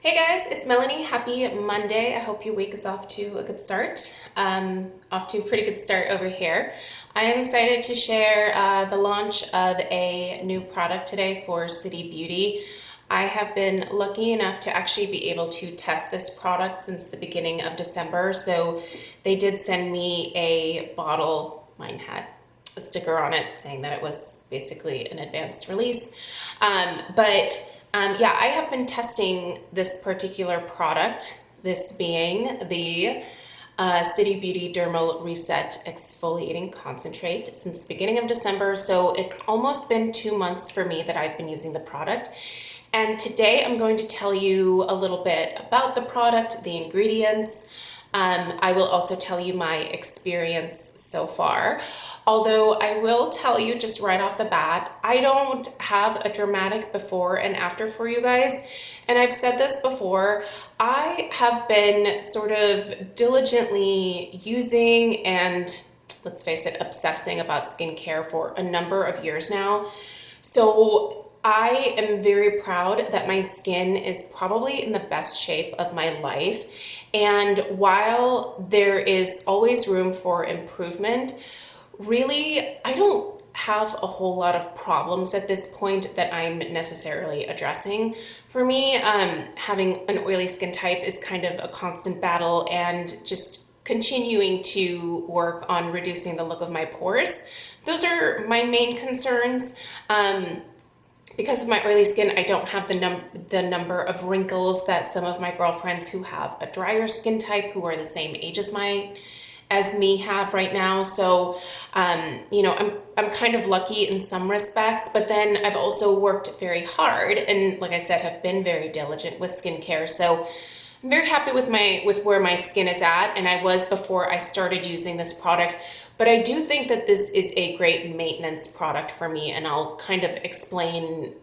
Hey guys, it's Melanie. Happy Monday. I hope your week is off to a good start. Off to a pretty good start over here. I am excited to share the launch of a new product today for City Beauty. I have been lucky enough to actually be able to test this product since the beginning of December. So they did send me a bottle. Mine had a sticker on it saying that it was basically an advanced release. Yeah, I have been testing this particular product, this being the City Beauty Dermal Reset Exfoliating Concentrate, since the beginning of December. So it's almost been 2 months for me that I've been using the product. And today I'm going to tell you a little bit about the product, the ingredients. I will also tell you my experience so far. Although I will tell you just right off the bat, I don't have a dramatic before and after for you guys. And I've said this before, I have been sort of diligently using and, let's face it, obsessing about skincare for a number of years now. So I am very proud that my skin is probably in the best shape of my life. And while there is always room for improvement, really, I don't have a whole lot of problems at this point that I'm necessarily addressing. For me, having an oily skin type is kind of a constant battle, and just continuing to work on reducing the look of my pores. Those are my main concerns. Because of my oily skin, I don't have the number of wrinkles that some of my girlfriends who have a drier skin type, who are the same age as me have right now. So, I'm kind of lucky in some respects, but then I've also worked very hard and, like I said, have been very diligent with skincare. So I'm very happy with where my skin is at, and I was before I started using this product. But I do think that this is a great maintenance product for me, and I'll kind of explain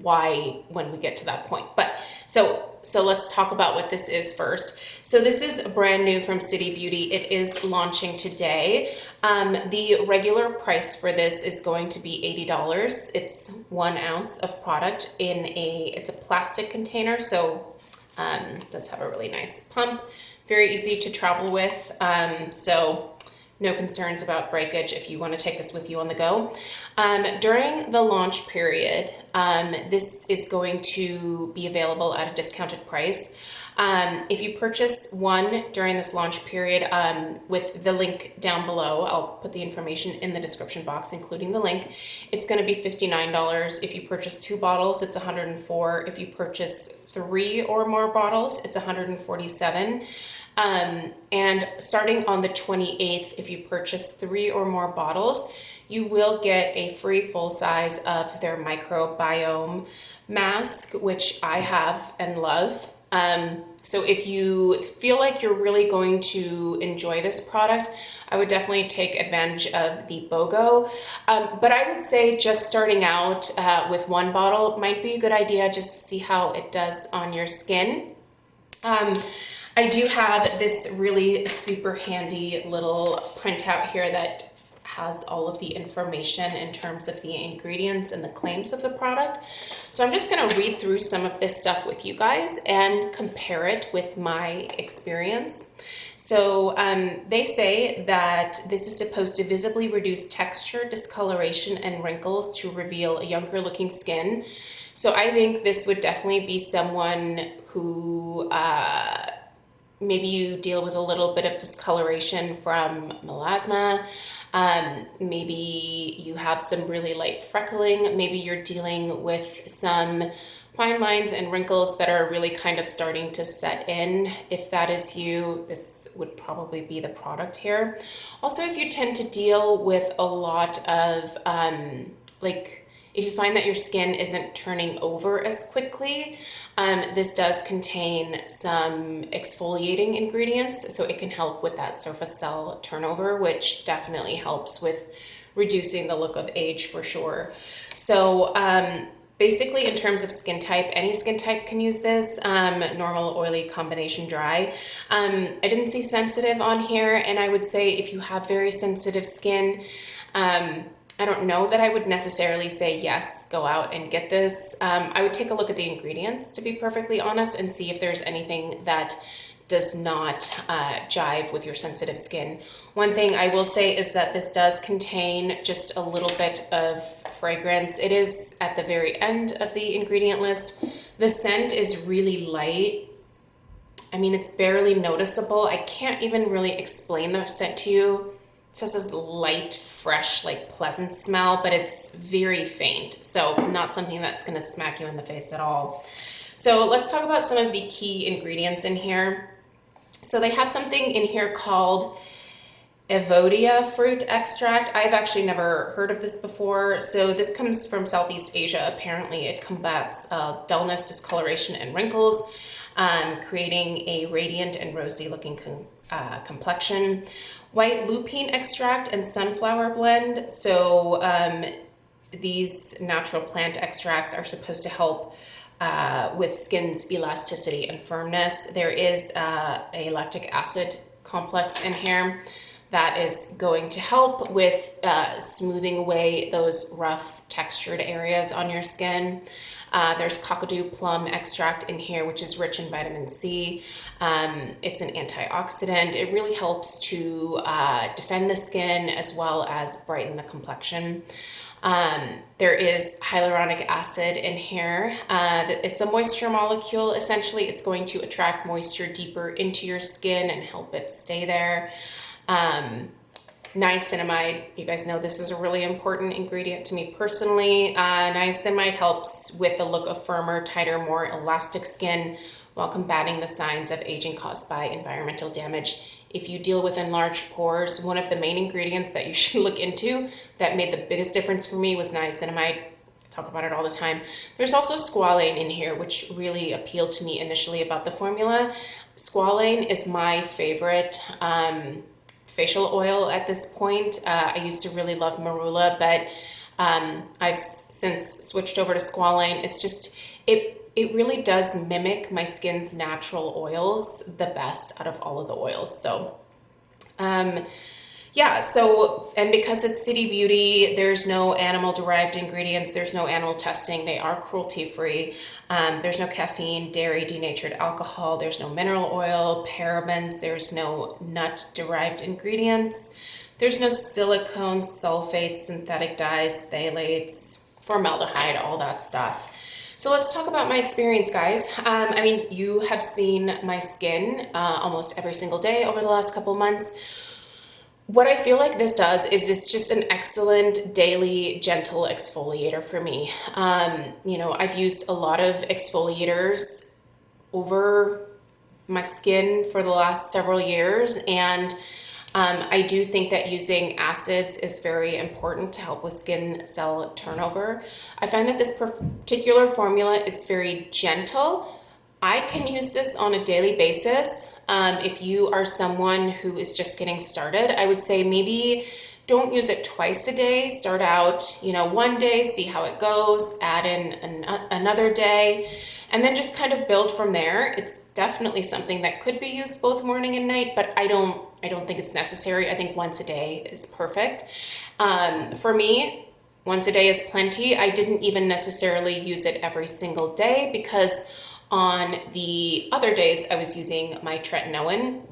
why when we get to that point. But so let's talk about what this is first. So this is brand new from City Beauty. It is launching today. The regular price for this is going to be $80. It's 1 ounce of product it's a plastic container. So it does have a really nice pump, very easy to travel with. So no concerns about breakage if you want to take this with you on the go. During the launch period, this is going to be available at a discounted price. If you purchase one during this launch period, with the link down below, I'll put the information in the description box, including the link, it's going to be $59. If you purchase 2 bottles, it's $104. If you purchase 3 or more bottles, it's $147. And starting on the 28th, if you purchase 3 or more bottles, you will get a free full size of their microbiome mask, which I have and love. So if you feel like you're really going to enjoy this product, I would definitely take advantage of the BOGO. But I would say just starting out with 1 bottle might be a good idea, just to see how it does on your skin. I do have this really super handy little printout here that has all of the information in terms of the ingredients and the claims of the product. So I'm just going to read through some of this stuff with you guys and compare it with my experience. So they say that this is supposed to visibly reduce texture, discoloration, and wrinkles to reveal a younger looking skin. So I think this would definitely be someone who maybe you deal with a little bit of discoloration from melasma. Maybe you have some really light freckling. Maybe you're dealing with some fine lines and wrinkles that are really kind of starting to set in. If that is you, this would probably be the product here. Also, if you tend to deal with a lot of if you find that your skin isn't turning over as quickly, this does contain some exfoliating ingredients, so it can help with that surface cell turnover, which definitely helps with reducing the look of age for sure. So basically, in terms of skin type, any skin type can use this, normal, oily, combination, dry. I didn't see sensitive on here, and I would say if you have very sensitive skin, I don't know that I would necessarily say, yes, go out and get this. I would take a look at the ingredients, to be perfectly honest, and see if there's anything that does not jive with your sensitive skin. One thing I will say is that this does contain just a little bit of fragrance. It is at the very end of the ingredient list. The scent is really light. I mean, it's barely noticeable. I can't even really explain the scent to you. It just has light, fresh, like pleasant smell, but it's very faint. So not something that's gonna smack you in the face at all. So let's talk about some of the key ingredients in here. So they have something in here called Evodia fruit extract. I've actually never heard of this before. So this comes from Southeast Asia. Apparently it combats dullness, discoloration, and wrinkles, creating a radiant and rosy looking complexion. White lupine extract and sunflower blend. So these natural plant extracts are supposed to help with skin's elasticity and firmness. There is a lactic acid complex in here that is going to help with smoothing away those rough textured areas on your skin. There's kakadu plum extract in here, which is rich in vitamin C. It's an antioxidant. It really helps to defend the skin as well as brighten the complexion. There is hyaluronic acid in here. It's a moisture molecule. Essentially, it's going to attract moisture deeper into your skin and help it stay there. Niacinamide, you guys know this is a really important ingredient to me personally. Niacinamide helps with the look of firmer, tighter, more elastic skin while combating the signs of aging caused by environmental damage. If you deal with enlarged pores, one of the main ingredients that you should look into that made the biggest difference for me was niacinamide. I talk about it all the time. There's also squalane in here, which really appealed to me initially about the formula. Squalane is my favorite facial oil at this point. I used to really love marula, but I've since switched over to squalane. It's just, it really does mimic my skin's natural oils the best out of all of the oils. So yeah, so, and because it's City Beauty, there's no animal derived ingredients, there's no animal testing, they are cruelty free. There's no caffeine, dairy, denatured alcohol, there's no mineral oil, parabens, there's no nut derived ingredients, there's no silicones, sulfates, synthetic dyes, phthalates, formaldehyde, all that stuff. So let's talk about my experience, guys. I mean, you have seen my skin almost every single day over the last couple months. What I feel like this does is it's just an excellent daily gentle exfoliator for me. You know, I've used a lot of exfoliators over my skin for the last several years, and I do think that using acids is very important to help with skin cell turnover. I find that this particular formula is very gentle. I can use this on a daily basis. If you are someone who is just getting started, I would say maybe don't use it twice a day. Start out, you know, one day, see how it goes, add in another day, and then just kind of build from there. It's definitely something that could be used both morning and night, but I don't think it's necessary. I think once a day is perfect. For me, once a day is plenty. I didn't even necessarily use it every single day because on the other days I was using my tretinoin.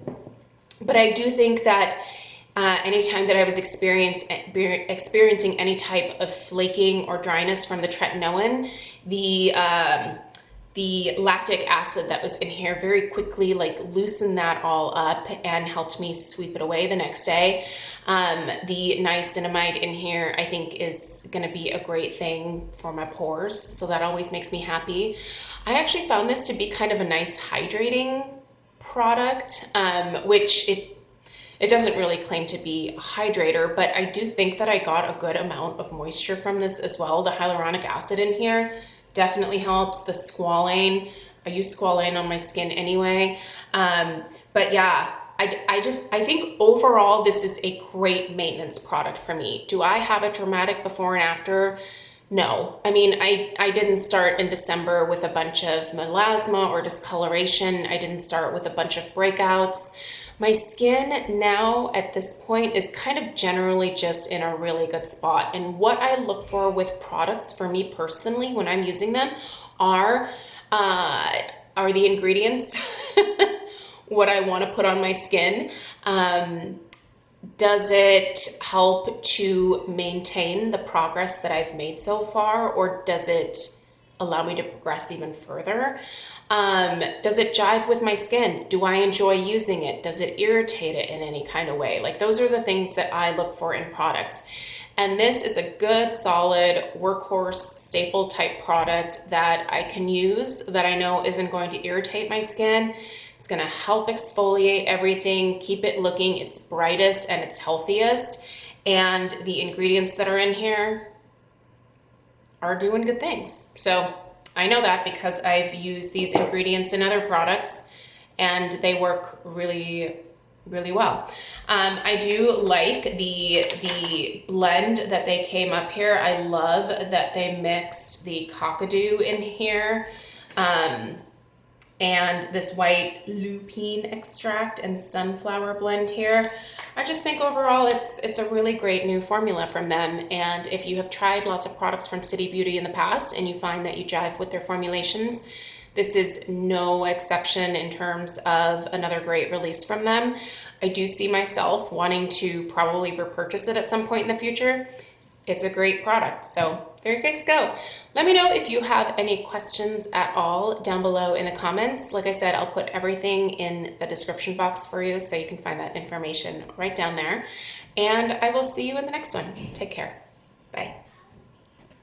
But I do think that anytime that I was experiencing any type of flaking or dryness from the tretinoin, the lactic acid that was in here very quickly like loosened that all up and helped me sweep it away the next day. The niacinamide in here I think is going to be a great thing for my pores, so that always makes me happy. I actually found this to be kind of a nice hydrating product, which it doesn't really claim to be a hydrator, but I do think that I got a good amount of moisture from this as well. The hyaluronic acid in here definitely helps. The squalane, I use squalane on my skin anyway. But yeah, I think overall this is a great maintenance product for me. Do I have a dramatic before and after? No. I mean, I didn't start in December with a bunch of melasma or discoloration. I didn't start with a bunch of breakouts. My skin now at this point is kind of generally just in a really good spot. And what I look for with products for me personally when I'm using them are the ingredients, what I want to put on my skin. Does it help to maintain the progress that I've made so far, or does it allow me to progress even further? Does it jive with my skin? Do I enjoy using it? Does it irritate it in any kind of way? Like, those are the things that I look for in products. And this is a good, solid, workhorse, staple type product that I can use that I know isn't going to irritate my skin. It's gonna help exfoliate everything, keep it looking its brightest and its healthiest. And the ingredients that are in here are doing good things. So I know that because I've used these ingredients in other products and they work really, really well. I do like the blend that they came up here. I love that they mixed the cockadoo in here. And this white lupine extract and sunflower blend here. I just think overall it's a really great new formula from them. And if you have tried lots of products from City Beauty in the past and you find that you jive with their formulations, this is no exception in terms of another great release from them. I do see myself wanting to probably repurchase it at some point in the future. It's a great product, so there you guys go. Let me know if you have any questions at all down below in the comments. Like I said, I'll put everything in the description box for you so you can find that information right down there. And I will see you in the next one. Take care. Bye.